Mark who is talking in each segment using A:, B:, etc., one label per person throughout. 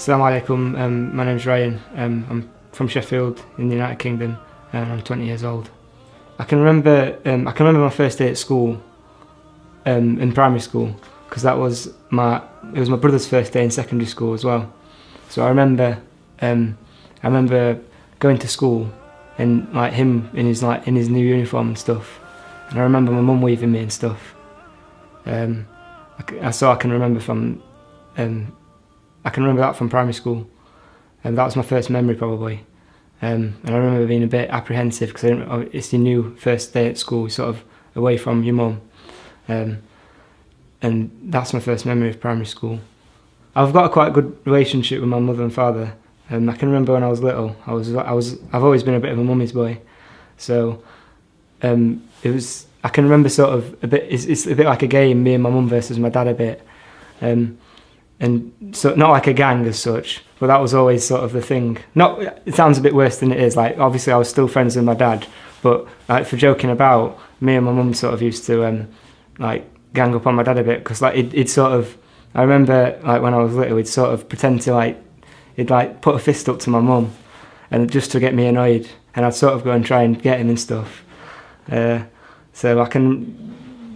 A: Assalamu alaikum, my name's Ryan. I'm from Sheffield in the United Kingdom and I'm 20 years old. I can remember my first day at school, in primary school, because it was my brother's first day in secondary school as well. So I remember going to school and like him in his new uniform and stuff. And I remember my mum weaving me and stuff. I can remember that from primary school, and that was my first memory probably. And I remember being a bit apprehensive because it's your new first day at school, sort of away from your mum, and that's my first memory of primary school. I've got a quite good relationship with my mother and father. I can remember when I was little, I've always been a bit of a mummy's boy, so I can remember sort of a bit. It's a bit like a game, me and my mum versus my dad a bit. And so not like a gang as such, but that was always sort of the thing. It sounds a bit worse than it is. Like obviously I was still friends with my dad, but like for joking about, me and my mum sort of used to like gang up on my dad a bit, because like he'd sort of, I remember like when I was little, he'd sort of pretend to he'd put a fist up to my mum, and just to get me annoyed, and I'd sort of go and try and get him and stuff. So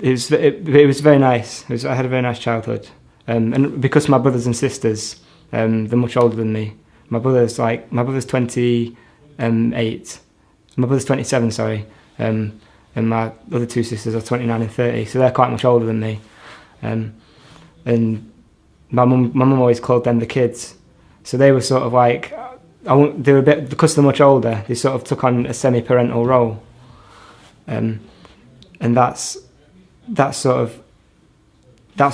A: it was very nice. I had a very nice childhood. And because my brothers and sisters, they're much older than me. My brother's 28. My brother's 27, sorry. And my other two sisters are 29 and 30, so they're quite much older than me. And my mum always called them the kids. So they were sort of like, they were a bit, because they're much older, they sort of took on a semi-parental role. And that's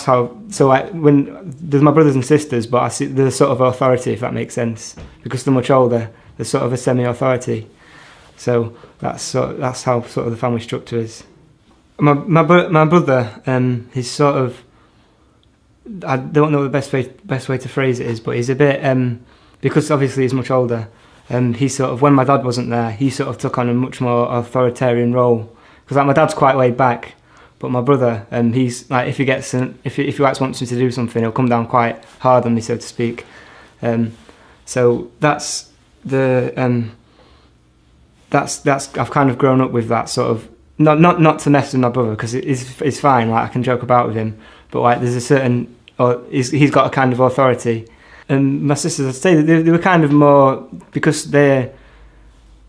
A: how, so like when there's my brothers and sisters, but I see there's sort of authority, if that makes sense, because they're much older. There's sort of a semi-authority. So that's how sort of the family structure is. My brother, he's sort of, I don't know the best way to phrase it is, but he's a bit, because obviously he's much older. He sort of, when my dad wasn't there, he sort of took on a much more authoritarian role, because like my dad's quite laid back. But my brother, he's like, if he wants me to do something, he'll come down quite hard on me, so to speak. So that's I've kind of grown up with that sort of, not to mess with my brother, because it's fine. Like I can joke about with him, but like there's a certain, or he's got a kind of authority. And my sisters, I'd say that they were kind of more, because they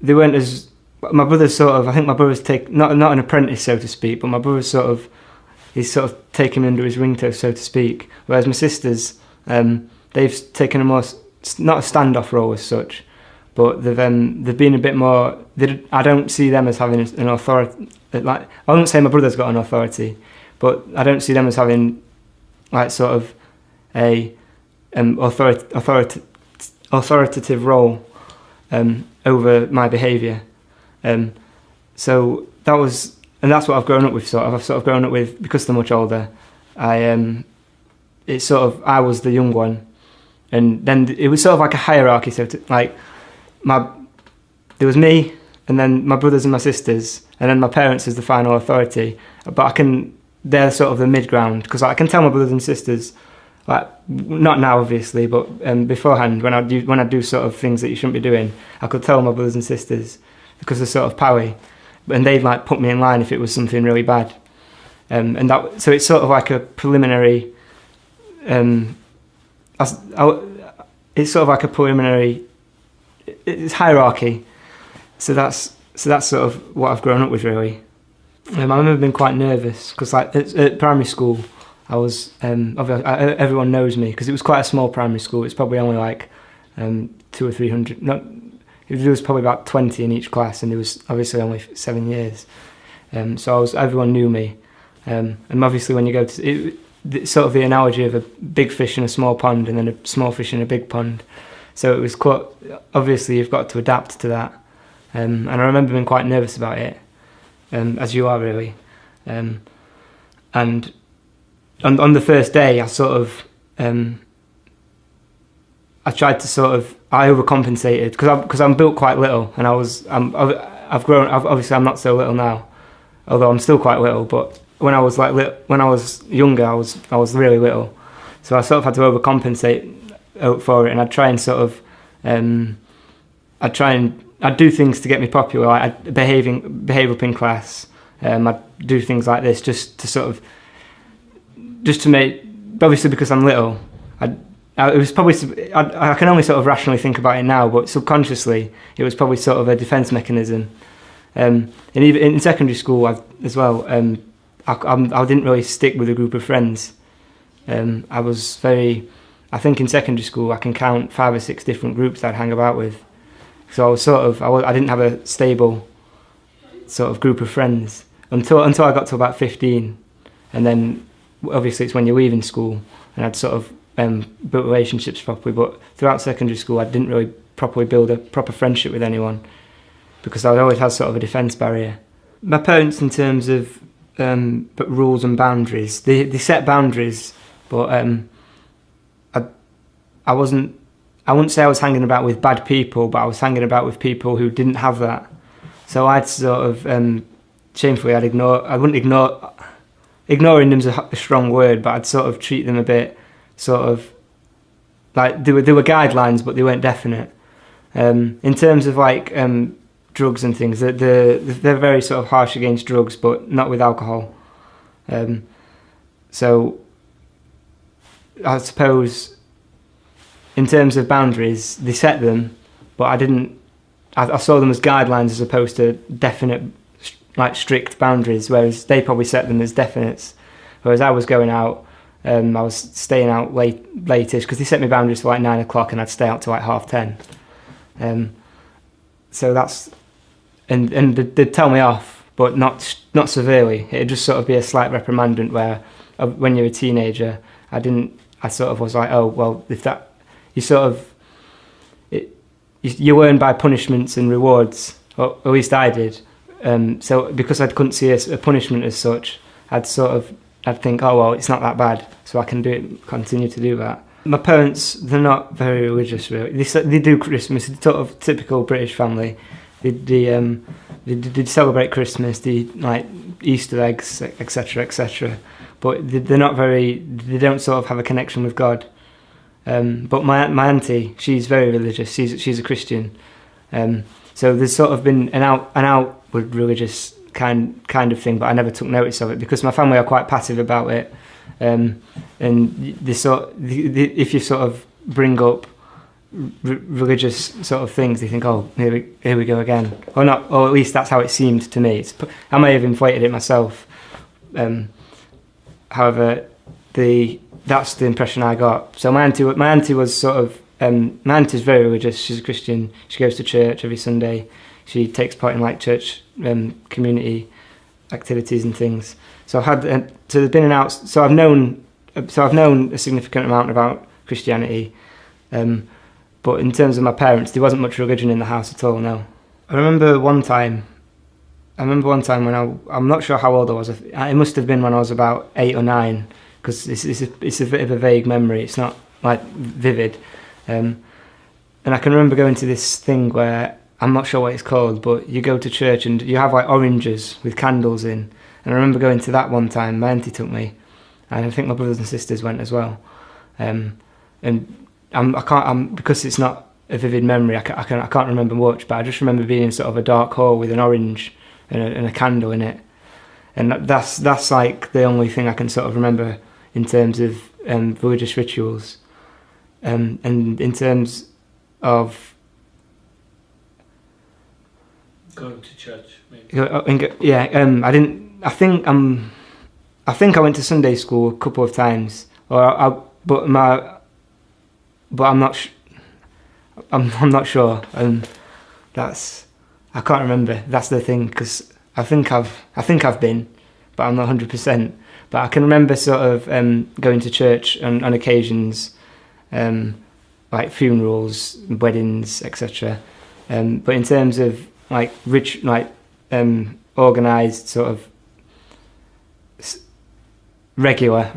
A: weren't as. My brother's sort of, I think my brother's not an apprentice, so to speak, but my brother's he's sort of taken under his ringtone, so to speak. Whereas my sisters, they've taken a more, not a standoff role as such, but they've been a bit more, I don't see them as having an authority, like, I wouldn't say my brother's got an authority, but I don't see them as having, like, sort of a authoritative role over my behaviour. So that's what I've grown up with. I've sort of grown up with, because they're much older. I was the young one, and then it was sort of like a hierarchy. So there was me, and then my brothers and my sisters, and then my parents as the final authority. But they're sort of the mid ground, because I can tell my brothers and sisters, like not now obviously, but beforehand when I do sort of things that you shouldn't be doing, I could tell my brothers and sisters, because they're sort of powy, and they'd like put me in line if it was something really bad, so it's sort of like a preliminary. It's sort of like a preliminary. It's hierarchy, so that's sort of what I've grown up with really. I remember being quite nervous because like at primary school, I was everyone knows me because it was quite a small primary school. It's probably only like 200 or 300. There was probably about 20 in each class, and there was obviously only 7 years. So everyone knew me. And obviously when you go to, it's sort of the analogy of a big fish in a small pond and then a small fish in a big pond. So it was quite, obviously you've got to adapt to that. And I remember being quite nervous about it, as you are really. And on the first day, I sort of, I tried to sort of, I overcompensated because I'm built quite little, and I've grown. Obviously, I'm not so little now, although I'm still quite little. But when I was when I was younger, I was really little, so I sort of had to overcompensate for it, and I'd try and sort of, I'd do things to get me popular. Like I'd behave up in class. I'd do things like this just to make, obviously because I'm little. It was probably, I can only sort of rationally think about it now, but subconsciously it was probably sort of a defence mechanism. And even in secondary school as well, I didn't really stick with a group of friends. I think in secondary school I can count 5 or 6 different groups I'd hang about with. So I was I didn't have a stable sort of group of friends until I got to about 15, and then obviously it's when you're leaving school, and I'd sort of built relationships properly. But throughout secondary school I didn't really properly build a proper friendship with anyone because I always had sort of a defence barrier. My parents, in terms of rules and boundaries, they set boundaries, but I wouldn't say I was hanging about with bad people, but I was hanging about with people who didn't have that. So I'd sort of, shamefully, ignoring them's a strong word, but I'd sort of treat them a bit, sort of, like they were guidelines, but they weren't definite. In terms of like drugs and things, they're very sort of harsh against drugs, but not with alcohol. So I suppose, in terms of boundaries, they set them, but I saw them as guidelines as opposed to definite, like strict boundaries, whereas they probably set them as definites. Whereas I was going out, I was staying out latish, because they set me boundaries for like 9 o'clock and I'd stay out till like 10:30. So that's, and they'd tell me off, but not severely. It'd just sort of be a slight reprimandment where, when you're a teenager, I sort of was like, oh, well, if that, you sort of, you learn by punishments and rewards, or at least I did. So because I couldn't see a punishment as such, I'd think, oh well, it's not that bad, so I can continue to do that. My parents, they're not very religious really. They do Christmas, it's sort of typical British family. They celebrate Christmas, they like Easter eggs, etc., etc. But they're not very. They don't sort of have a connection with God. But my auntie, she's very religious. She's a Christian. So there's sort of been an outward religious kind of thing, but I never took notice of it because my family are quite passive about it. And if you sort of bring up religious sort of things, they think, oh, here we go again, or not, or at least that's how it seemed to me. I may have inflated it myself. However, that's the impression I got. So my auntie was sort of, my auntie's very religious. She's a Christian. She goes to church every Sunday. She takes part in like church community activities and things. So I've had, so there's been I've known a significant amount about Christianity. But in terms of my parents, there wasn't much religion in the house at all. No. I remember one time when I'm not sure how old I was. It must have been when I was about 8 or 9. Because it's a bit of a vague memory, it's not like vivid. And I can remember going to this thing where, I'm not sure what it's called, but you go to church and you have like oranges with candles in. And I remember going to that one time, my auntie took me, and I think my brothers and sisters went as well. And because it's not a vivid memory, I can't remember much, but I just remember being in sort of a dark hall with an orange and a candle in it. And that's like the only thing I can sort of remember in terms of religious rituals. And in terms of
B: going to church, maybe.
A: Yeah, I think I went to Sunday school a couple of times, but I'm not sure. I can't remember. That's the thing, because I think I've been, but I'm not 100%. But I can remember sort of going to church on occasions, like funerals, weddings, etc. But in terms of like organised sort of regular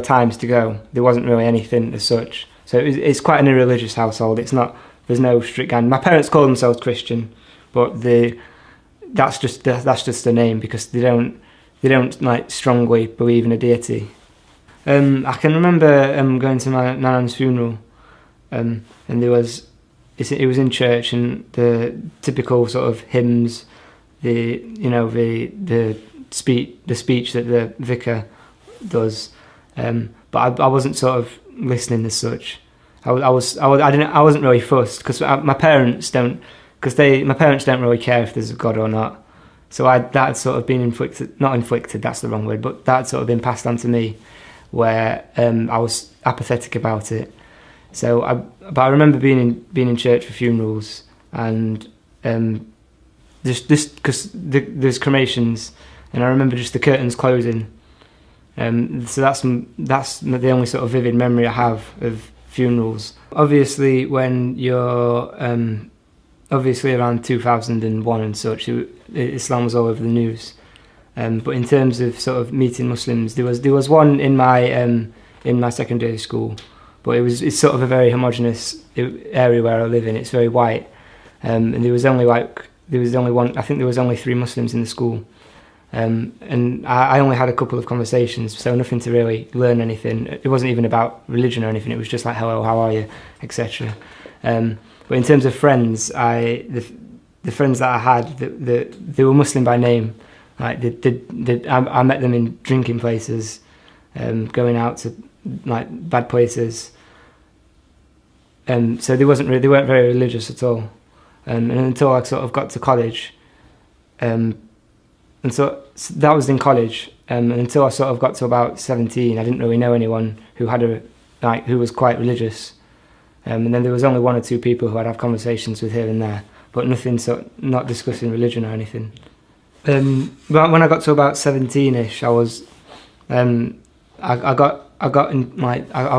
A: times to go, there wasn't really anything as such. So it's quite an irreligious household. There's no strict guide. My parents call themselves Christian, but that's just the name, because they don't like strongly believe in a deity. I can remember going to my nan's funeral, and it was in church, and the typical sort of hymns, the speech that the vicar does, but I wasn't sort of listening as such. I wasn't really fussed, because my parents don't really care if there's a God or not. So that had sort of been not inflicted, that's the wrong word, but that had sort of been passed on to me, where I was apathetic about it. But I remember being in church for funerals, and just because there's cremations, and I remember just the curtains closing. So that's the only sort of vivid memory I have of funerals. Obviously, when you're obviously around 2001 and such, Islam was all over the news. But in terms of sort of meeting Muslims, there was one in my secondary school, but it's sort of a very homogenous area where I live in. It's very white, and there was only one. I think there was only 3 Muslims in the school. And I only had a couple of conversations, so nothing to really learn anything. It wasn't even about religion or anything. It was just like, hello, how are you, etc. But in terms of friends, the friends that I had, they were Muslim by name. Like I met them in drinking places, going out to like bad places. So they weren't very religious at all. And until I sort of got to college. And so that was in college, and until I sort of got to about 17, I didn't really know anyone who was quite religious, and then there was only 1 or 2 people who I'd have conversations with here and there, but not discussing religion or anything. But when I got to about 17ish, I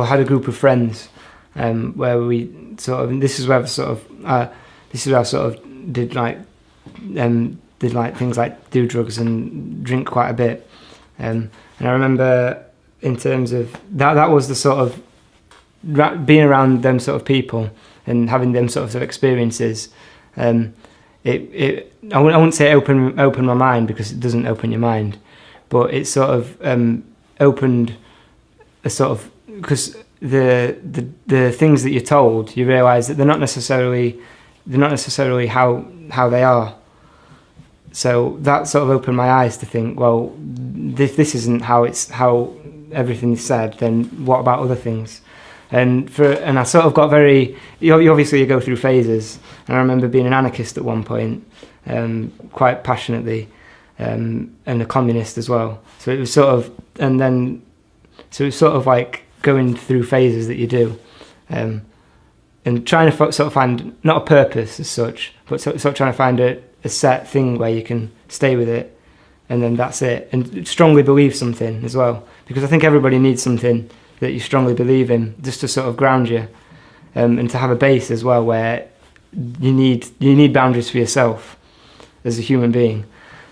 A: had a group of friends, where we sort of, this is where I sort of did like things like do drugs and drink quite a bit, and I remember in terms of that was the sort of being around them sort of people and having them sort of experiences. I wouldn't say open my mind, because it doesn't open your mind, but it sort of opened a sort of, because the things that you're told, you realise that they're not necessarily how they are. So that sort of opened my eyes to think, well, this isn't how everything's said, then what about other things? And I sort of got very, obviously you go through phases, and I remember being an anarchist at one point, quite passionately, and a communist as well. So it was sort of like going through phases that you do, and trying to sort of find, not a purpose as such, but sort of trying to find a set thing where you can stay with it, and then that's it, and strongly believe something as well, because I think everybody needs something that you strongly believe in, just to sort of ground you, and to have a base as well, where you need boundaries for yourself as a human being.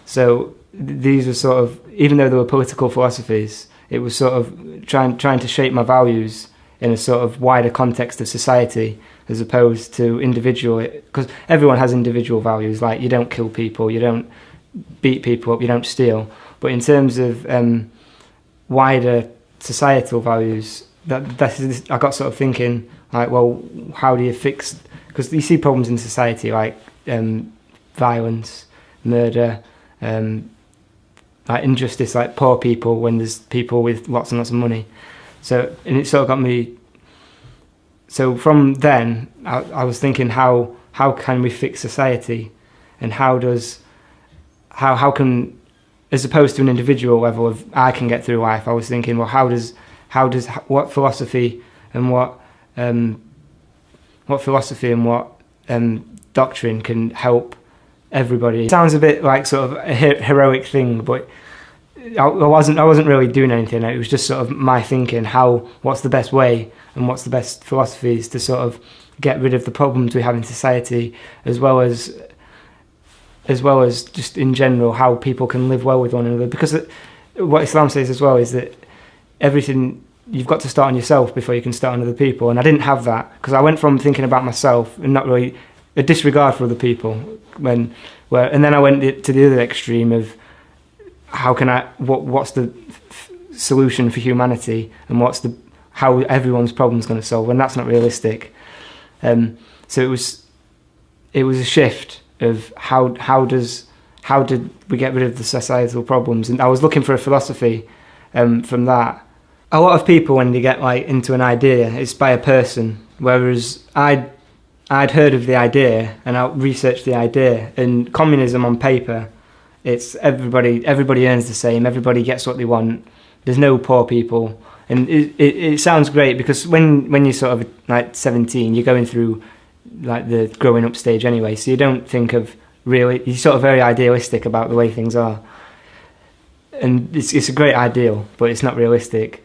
A: So these were sort of, even though they were political philosophies, it was sort of trying to shape my values in a sort of wider context of society, as opposed to individual, because everyone has individual values, like you don't kill people, you don't beat people up, you don't steal. But in terms of wider societal values, I got sort of thinking, like, well, how do you fix, because you see problems in society like violence, murder, like injustice, like poor people, when there's people with lots and lots of money. So, and it sort of got me. So from then, I was thinking, how can we fix society, and how can, as opposed to an individual level of I can get through life, I was thinking, well, what philosophy and what doctrine can help everybody. It sounds a bit like sort of a heroic thing, but I wasn't really doing anything. It was just sort of my thinking, what's the best way and what's the best philosophies to sort of get rid of the problems we have in society, as well as just in general how people can live well with one another. Because what Islam says as well is that everything you've got to start on yourself before you can start on other people. And I didn't have that, because I went from thinking about myself and not really a disregard for other people, and then I went to the other extreme of what's the solution for humanity, and how everyone's problem's going to solve, and that's not realistic. So it was a shift of how did we get rid of the societal problems, and I was looking for a philosophy from that. A lot of people, when they get like into an idea, it's by a person, whereas I'd heard of the idea and I researched the idea. And communism on paper, it's everybody earns the same, everybody gets what they want, there's no poor people, and it sounds great, because when you're sort of like 17, you're going through like the growing up stage anyway, so you don't think of really, you're sort of very idealistic about the way things are, and it's a great ideal, but it's not realistic.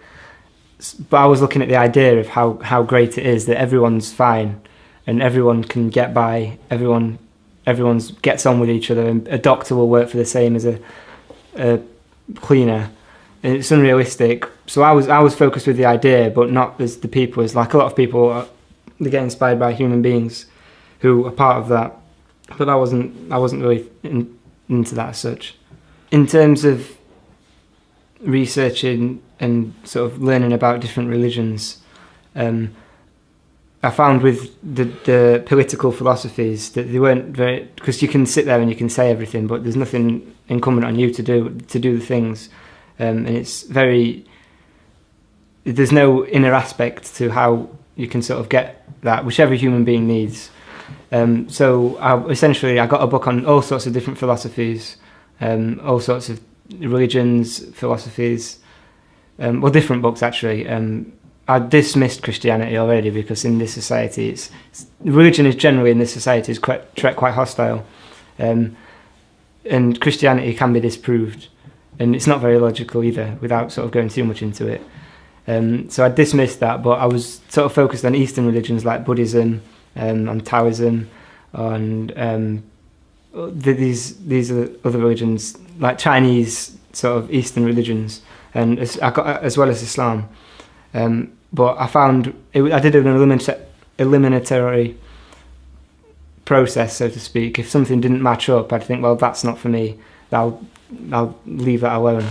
A: But I was looking at the idea of how great it is that everyone's fine and everyone can get by, everyone gets on with each other, and a doctor will work for the same as a cleaner. And it's unrealistic. So I was focused with the idea, but not as the people. As like a lot of people, they get inspired by human beings who are part of that. But I wasn't really into that as such. In terms of researching and sort of learning about different religions, I found with the political philosophies that they weren't very, because you can sit there and you can say everything, but there's nothing incumbent on you to do the things, and it's very, there's no inner aspect to how you can sort of get that, which every human being needs. So I got a book on all sorts of different philosophies, all sorts of religions, philosophies, well, different books actually. I dismissed Christianity already, because in this society, religion is generally in this society is quite hostile, and Christianity can be disproved, and it's not very logical either, without sort of going too much into it. So I dismissed that, but I was sort of focused on Eastern religions like Buddhism, on Taoism, on these are other religions like Chinese sort of Eastern religions, and as well as Islam. But I found I did an eliminatory process, so to speak. If something didn't match up, I'd think, well, that's not for me. I'll leave that alone.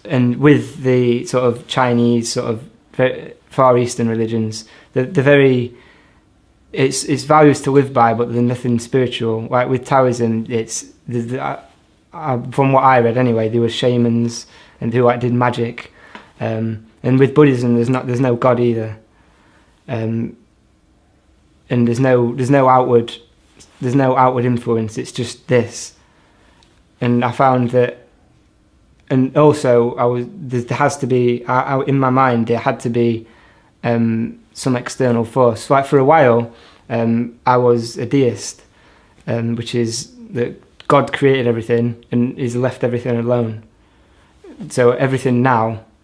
A: And with the sort of Chinese, sort of Far Eastern religions, it's values to live by, but they're nothing spiritual. Like with Taoism, from what I read anyway, there were shamans and who did magic. And with Buddhism, there's no God either, and there's no outward influence. It's just this, and I found that, and also there has to be in my mind there had to be some external force. Like for a while, I was a deist, which is that God created everything and He's left everything alone. So everything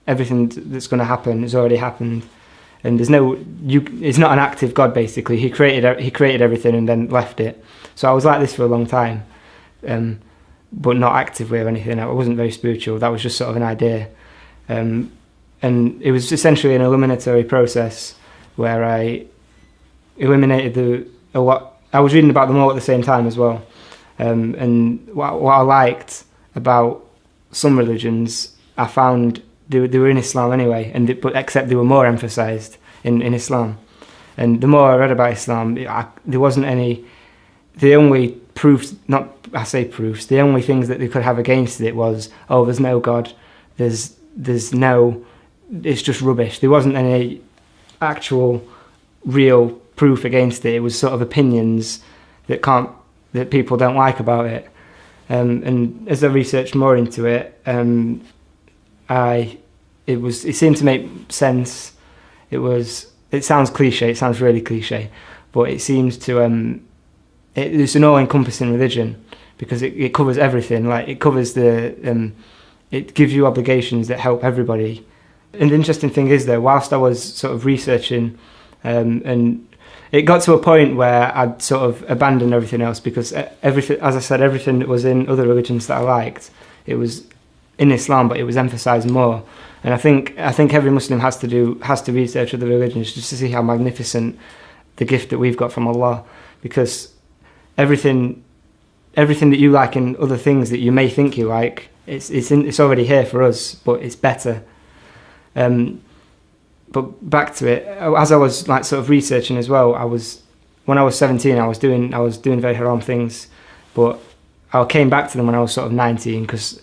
A: that's going to happen has already happened, and it's not an active God basically. He created everything and then left it. So I was like this for a long time, but not actively or anything. I wasn't very spiritual. That was just sort of an idea, and it was essentially an eliminatory process where I eliminated a lot. I was reading about them all at the same time as well, and what I liked about some religions, I found they were in Islam anyway, but except they were more emphasised in Islam. And the more I read about Islam, there wasn't any. The only proofs, the only things that they could have against it was, oh, there's no God, it's just rubbish. There wasn't any actual real proof against it. It was sort of opinions that people don't like about it. And as I researched more into it, it seemed to make sense. It sounds cliche. It sounds really cliche, but it seems to it's an all-encompassing religion, because it covers everything. Like it covers it gives you obligations that help everybody. And the interesting thing is, though, whilst I was sort of researching, and it got to a point where I'd sort of abandoned everything else, because everything, as I said, everything that was in other religions that I liked, it was in Islam, but it was emphasized more. And I think every Muslim has to research other religions just to see how magnificent the gift that we've got from Allah, because everything that you like in other things that you may think you like, it's already here for us, but it's better. But back to it, as I was like sort of researching as well, when I was 17, I was doing very haram things, but I came back to them when I was sort of 19, because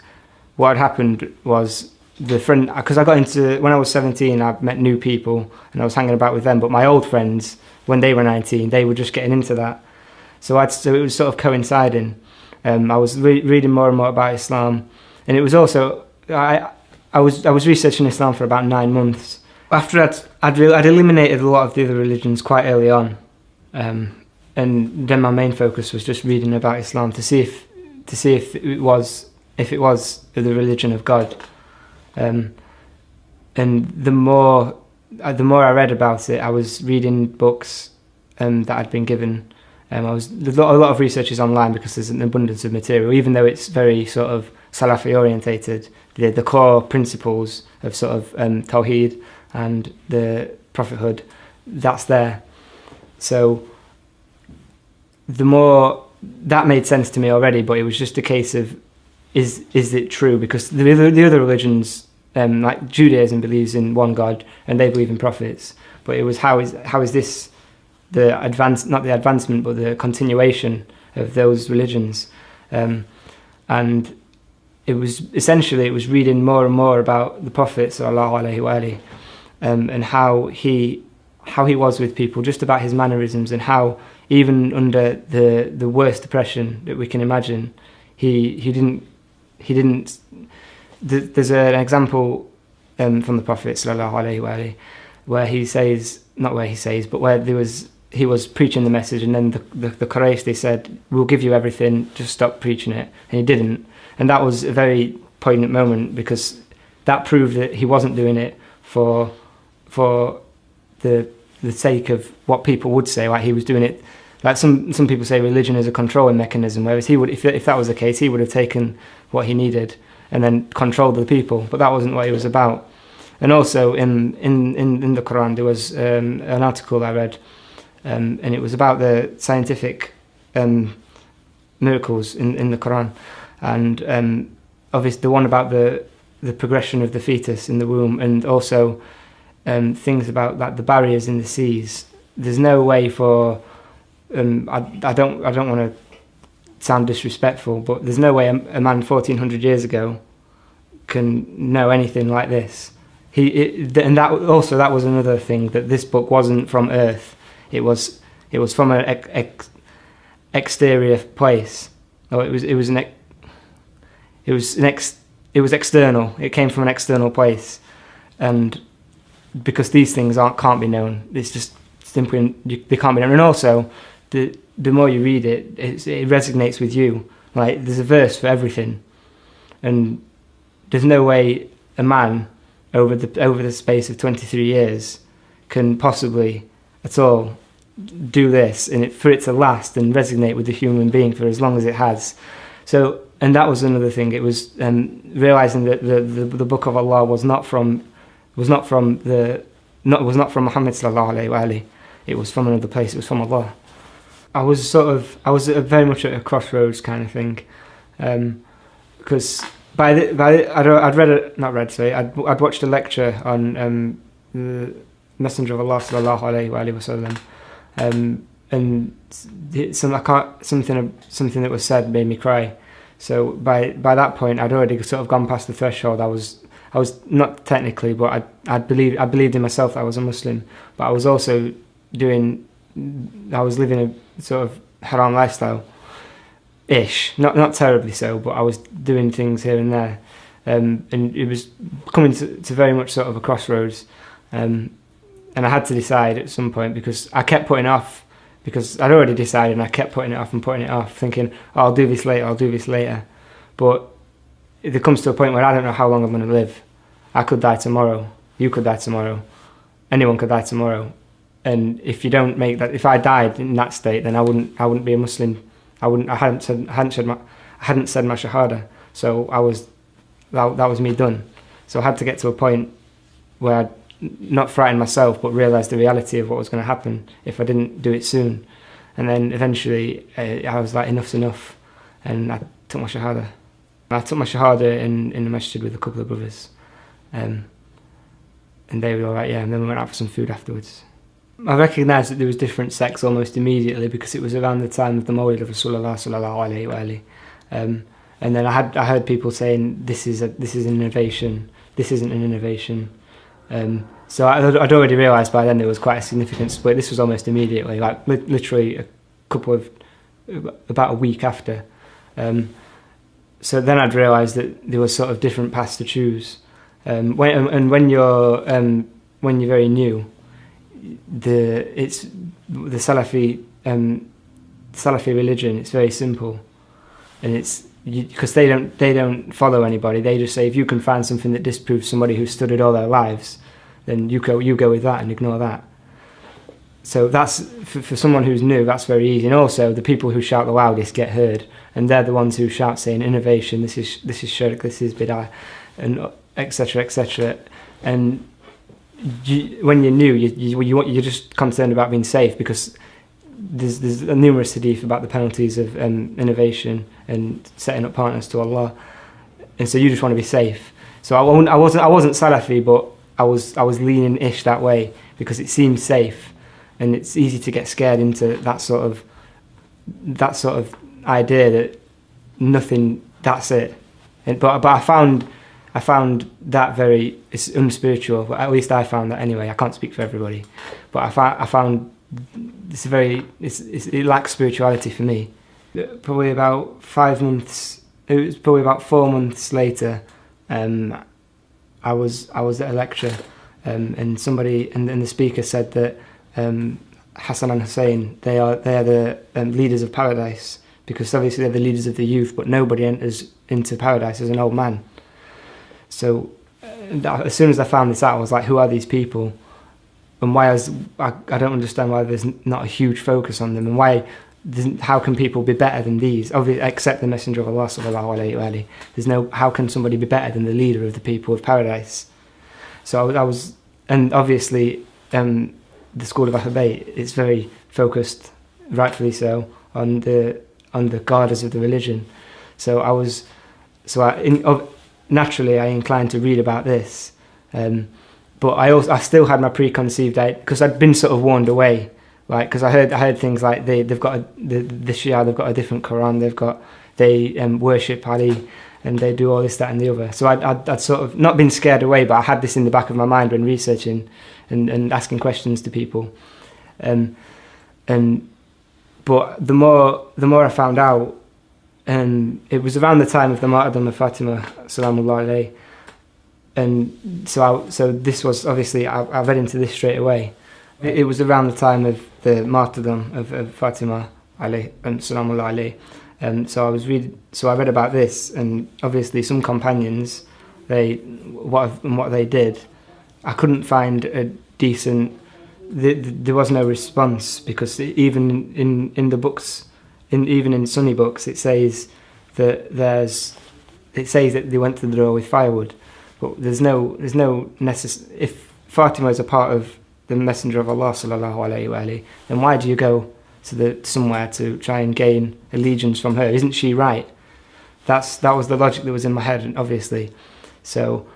A: what had happened was because I got into, when I was 17, I met new people and I was hanging about with them, but my old friends, when they were 19, they were just getting into that. So it was sort of coinciding. I was reading more and more about Islam, and it was also, I was researching Islam for about 9 months. After I'd eliminated a lot of the other religions quite early on, and then my main focus was just reading about Islam to see if it was the religion of God. And the more I read about it, I was reading books that I'd been given. There's a lot of research is online because there's an abundance of material, even though it's very sort of Salafi orientated. The core principles of sort of Tawheed and the prophethood, that's there. So the more that made sense to me already, but it was just a case of is it true? Because the other religions, like Judaism believes in one God and they believe in prophets, but it was how is this not the advancement but the continuation of those religions, and it was reading more and more about the Prophet sallallahu alaihi wasallam, and how he was with people, just about his mannerisms, and how even under the worst oppression that we can imagine, he didn't. There's an example from the Prophet sallallahu alaihi wasallam where he was preaching the message, and then the Quraysh, they said, "We'll give you everything, just stop preaching it," and he didn't. And that was a very poignant moment, because that proved that he wasn't doing it for the sake of what people would say. Like, he was doing it, like some people say religion is a controlling mechanism, whereas he would, if that was the case, he would have taken what he needed and then controlled the people. But that wasn't what he was about. And also in the Quran, there was an article I read, and it was about the scientific miracles in the Quran, and obviously the one about the progression of the fetus in the womb, and also things about like the barriers in the seas. There's no way for I don't want to sound disrespectful, but there's no way a man 1400 years ago can know anything like this. And that was another thing, that this book wasn't from Earth. It was from an exterior place. Or it was external. It came from an external place, and because these things can't be known, it's just simply they can't be known. And also, the more you read it, it resonates with you. Like, there's a verse for everything, and there's no way a man over the space of 23 years can possibly at all do this, and for it to last and resonate with the human being for as long as it has. So, and that was another thing. It was realizing that the book of Allah was not from Muhammad sallallahu alaihi wasallam. It was from another place. It was from Allah. I was very much at a crossroads kind of thing, because I'd watched a lecture on the Messenger of Allah sallallahu alaihi wasallam, and something that was said made me cry. So by that point, I'd already sort of gone past the threshold. I was not technically, but I believed in myself that I was a Muslim, but I was also living a sort of haram lifestyle ish, not terribly so, but I was doing things here and there, and it was coming to very much sort of a crossroads, and I had to decide at some point, because I kept putting it off, because I'd already decided, and I kept putting it off, thinking, oh, I'll do this later, but there comes to a point where I don't know how long I'm going to live. I could die tomorrow, you could die tomorrow, anyone could die tomorrow, and if you don't make that, if I died in that state, then I wouldn't be a Muslim. I hadn't said my shahada. So that was me done. So I had to get to a point where I'd not frighten myself, but realise the reality of what was going to happen if I didn't do it soon. And then eventually I was like, enough's enough, and I took my shahada. I took my shahada in the masjid with a couple of brothers, and they were all right, yeah, and then we went out for some food afterwards. I recognised that there was different sects almost immediately because it was around the time of the Mawlid of Rasulullah sallallahu alayhi wa alayhi. And then I heard people saying, this is an innovation, this isn't an innovation. So I'd already realised by then there was quite a significant split. This was almost immediately, like literally about a week after. So then I'd realised that there was sort of different paths to choose. When you're very new, the Salafi religion. It's very simple, and it's because they don't follow anybody. They just say if you can find something that disproves somebody who's studied all their lives, then you go with that and ignore that. So that's for someone who's new. That's very easy. And also the people who shout the loudest get heard, and they're the ones who shout saying innovation. This is shirk. This is bid'ah, and etc. etc. And when you're new, you're just concerned about being safe because there's a numerous hadith about the penalties of innovation and setting up partners to Allah, and so you just want to be safe. So I wasn't Salafi, but I was leaning-ish that way because it seemed safe, and it's easy to get scared into that sort of idea that nothing, that's it. But I found that it's unspiritual. But at least I found that anyway. I can't speak for everybody, but I found it lacks spirituality for me. Probably about 5 months. It was probably about 4 months later. I was at a lecture, and somebody and the speaker said that Hassan and Hussein they are the leaders of paradise, because obviously they're the leaders of the youth, but nobody enters into paradise as an old man. So as soon as I found this out, I was like, who are these people? And why I don't understand why there's not a huge focus on them, and how can people be better than these? Obviously, except the Messenger of Allah sallallahu alayhi wa alayhi. There's no, how can somebody be better than the leader of the people of paradise? So I was, and obviously the school of Ahlul Bayt is very focused, rightfully so, on the guarders of the religion. So naturally I inclined to read about this. But I still had my preconceived idea, because I'd been sort of warned away, like, because I heard things like they've got the Shia, they've got a different Quran, they worship Ali, and they do all this, that, and the other. So I'd sort of not been scared away, but I had this in the back of my mind when researching and asking questions to people, but the more I found out, it was around the time of the martyrdom of Fatima Salamullah alayhi. And so this was obviously, I read into this straight away. It was around the time of the martyrdom of Fatima alayhi and Salamullah alayhi. So I read about this, and obviously some companions, what they did, I couldn't find a decent. There was no response, because even in the books, even in Sunni books, it says that they went to the door with firewood. But there's no if Fatima is a part of the Messenger of Allah sallallahu alayhi wa alayhi, then why do you go to somewhere to try and gain allegiance from her? Isn't she right? That was the logic that was in my head, obviously. So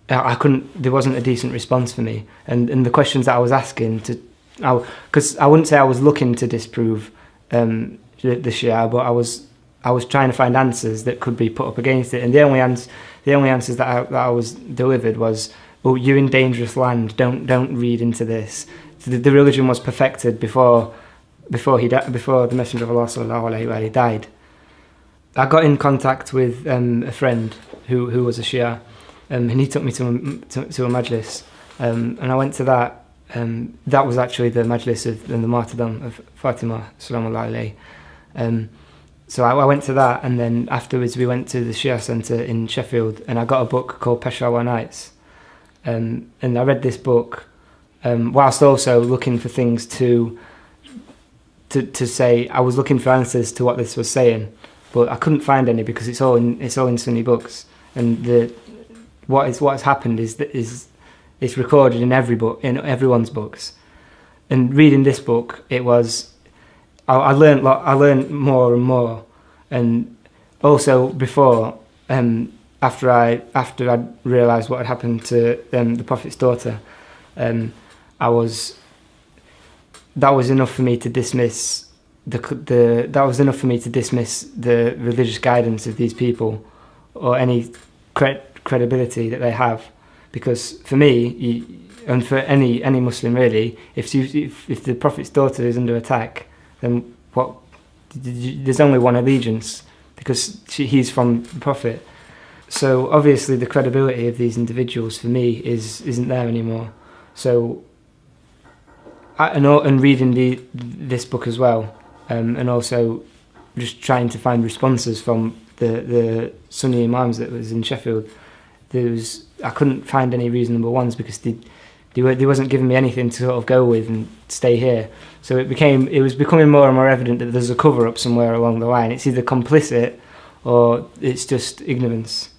A: I couldn't. There wasn't a decent response for me, and the questions that I was asking because I wouldn't say I was looking to disprove the Shia, but I was trying to find answers that could be put up against it, and the only answers that I was delivered was, "Oh, you're in dangerous land. Don't read into this." So the religion was perfected before the Messenger of Allah sallallahu alaihi wasallam died. I got in contact with a friend who was a Shia, and he took me to a majlis, and I went to that. That was actually the majlis of the martyrdom of Fatima Salamullah alayhi. So I went to that, and then afterwards we went to the Shia Centre in Sheffield, and I got a book called Peshawar Nights, and I read this book whilst also looking for things to say. I was looking for answers to what this was saying, but I couldn't find any, because it's all in Sunni books, and what has happened is it's recorded in every book, in everyone's books. And reading this book, I learned more and more. And also before, after I'd realised what had happened to the Prophet's daughter, that was enough for me to dismiss the religious guidance of these people, or any credibility that they have. Because for me, and for any Muslim really, if the Prophet's daughter is under attack, then there's only one allegiance, because he's from the Prophet. So obviously the credibility of these individuals for me isn't there anymore. So and reading this book as well, and also just trying to find responses from the Sunni Imams that was in Sheffield, I couldn't find any reasonable ones, because they wasn't giving me anything to sort of go with and stay here. So it was becoming more and more evident that there's a cover up somewhere along the line. It's either complicit or it's just ignorance.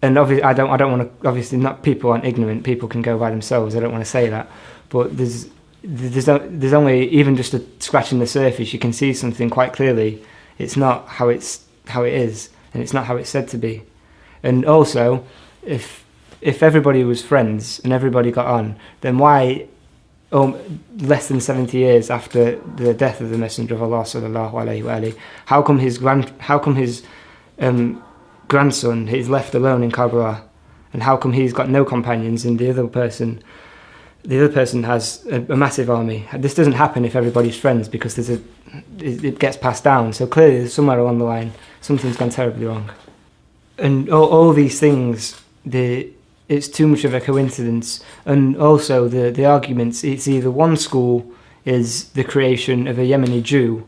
A: And obviously, I don't want to. Obviously, not people aren't ignorant. People can go by themselves. I don't want to say that, but there's only, even just scratching the surface, you can see something quite clearly. It's not how it is, and it's not how it's said to be. And also, if everybody was friends and everybody got on, then why, less than 70 years after the death of the Messenger of Allah sallallahu alaihi wasallam, how come his grandson is left alone in Karbala, and how come he's got no companions, and the other person has a massive army? This doesn't happen if everybody's friends, because it gets passed down. So clearly, somewhere along the line, something's gone terribly wrong. And all these things, it's too much of a coincidence. And also the arguments, it's either one school is the creation of a Yemeni Jew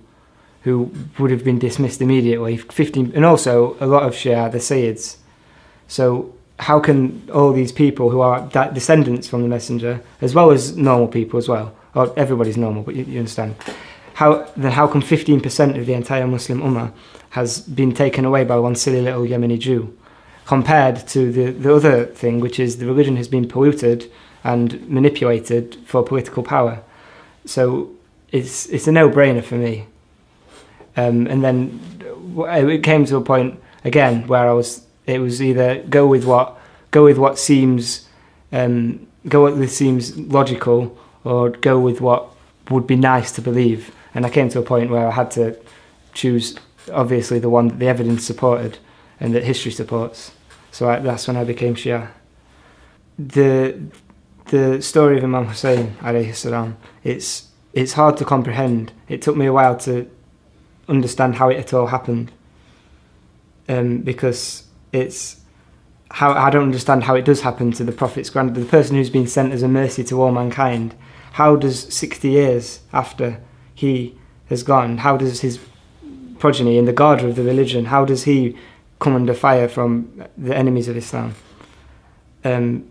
A: who would have been dismissed immediately, and also a lot of Shia, the Sayyids. So how can all these people who are descendants from the Messenger, as well as normal people as well, or everybody's normal, but you understand, how come 15% of the entire Muslim Ummah has been taken away by one silly little Yemeni Jew, compared to the other thing, which is the religion has been polluted and manipulated for political power? So it's a no-brainer for me. And then it came to a point again where it was either go with what seems logical, or go with what would be nice to believe. And I came to a point where I had to choose, obviously, the one that the evidence supported and that history supports. So that's when I became Shia. The story of Imam Hussein alayhi salam, it's hard to comprehend. It took me a while to understand how it all happened, because I don't understand how it does happen to the Prophet's granddad, the person who's been sent as a mercy to all mankind. How does 60 years after he has gone, how does his progeny and the guardian of the religion, how does he come under fire from the enemies of Islam? And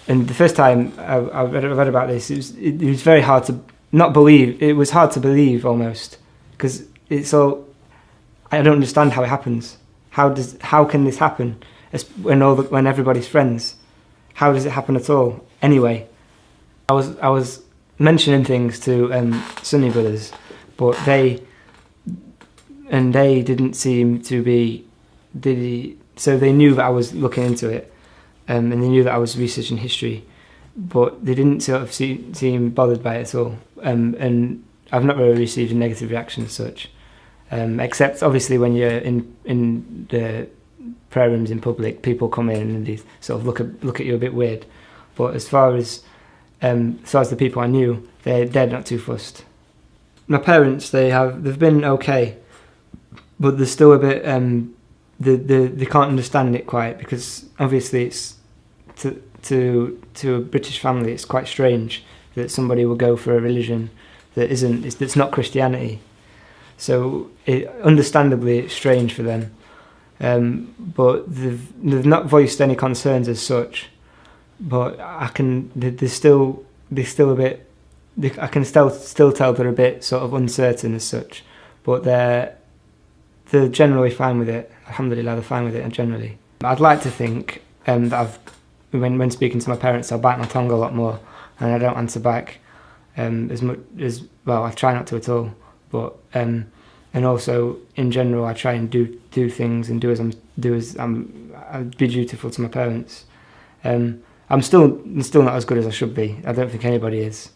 A: the first time I read about this, it was very hard to not believe. It was hard to believe almost, because I don't understand how it happens. How can this happen when everybody's friends? How does it happen at all? Anyway, I was mentioning things to Sunni brothers, but they didn't seem to be. So they knew that I was looking into it, and they knew that I was researching history, but they didn't sort of seem bothered by it at all. And I've not really received a negative reaction as such, except obviously when you're in the prayer rooms in public, people come in and they sort of look at you a bit weird. But as far as the people I knew, they're not too fussed. My parents, they've been okay, but they're still a bit they can't understand it quite, because obviously it's to a British family, it's quite strange that somebody will go for a religion that's not Christianity. So understandably it's strange for them, but they've not voiced any concerns as such. But they're still a bit. I can still tell they're a bit sort of uncertain as such. But they're generally fine with it. Alhamdulillah, they're fine with it, and generally. I'd like to think that when speaking to my parents, I'll bite my tongue a lot more, and I don't answer back as much as, well, I try not to at all. But and also in general, I try and do things and I'd be dutiful to my parents. I'm still not as good as I should be. I don't think anybody is,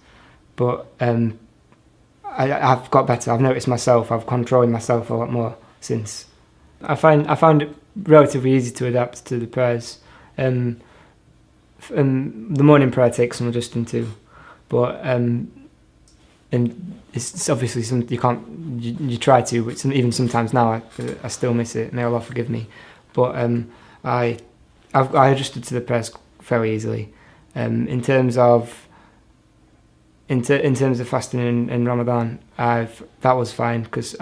A: but I've got better. I've noticed myself. I've controlled myself a lot more since. I found it relatively easy to adapt to the prayers. The morning prayer takes some adjusting to, but and it's obviously something you can't. You try to, but even sometimes now I still miss it. May Allah forgive me, but I adjusted to the prayers very easily. In terms of fasting in Ramadan, that was fine, because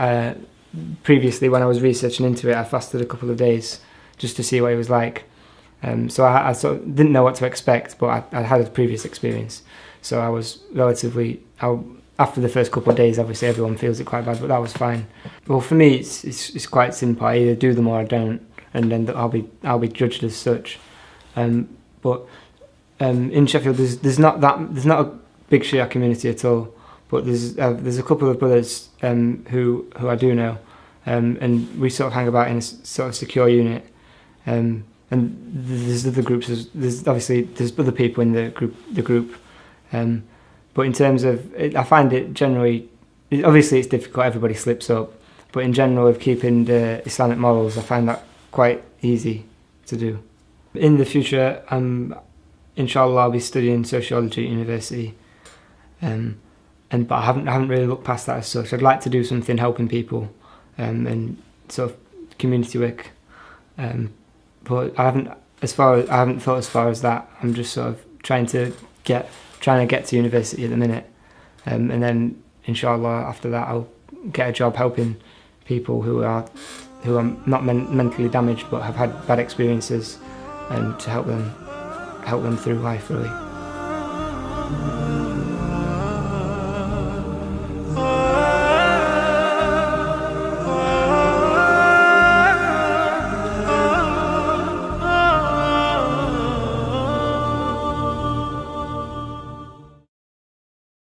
A: previously when I was researching into it, I fasted a couple of days just to see what it was like. So I sort of didn't know what to expect, but I had a previous experience, so I was relatively. After the first couple of days, obviously everyone feels it quite bad, but that was fine. Well, for me, it's quite simple. I either do them or I don't, and then I'll be judged as such. But in Sheffield, there's not a big Shia community at all. But there's a couple of brothers who I do know, and we sort of hang about in a sort of secure unit. And there's other groups. There's other people in the group. But in terms of, I find it generally, obviously it's difficult. Everybody slips up. But in general, of keeping the Islamic morals, I find that quite easy to do. In the future, inshallah, I'll be studying sociology at university, but I haven't really looked past that as such. I'd like to do something helping people, and sort of community work, but I haven't thought as far as that. I'm just sort of trying to get to university at the minute, and then inshallah after that I'll get a job helping people who are not mentally damaged but have had bad experiences, and to help them through life, really.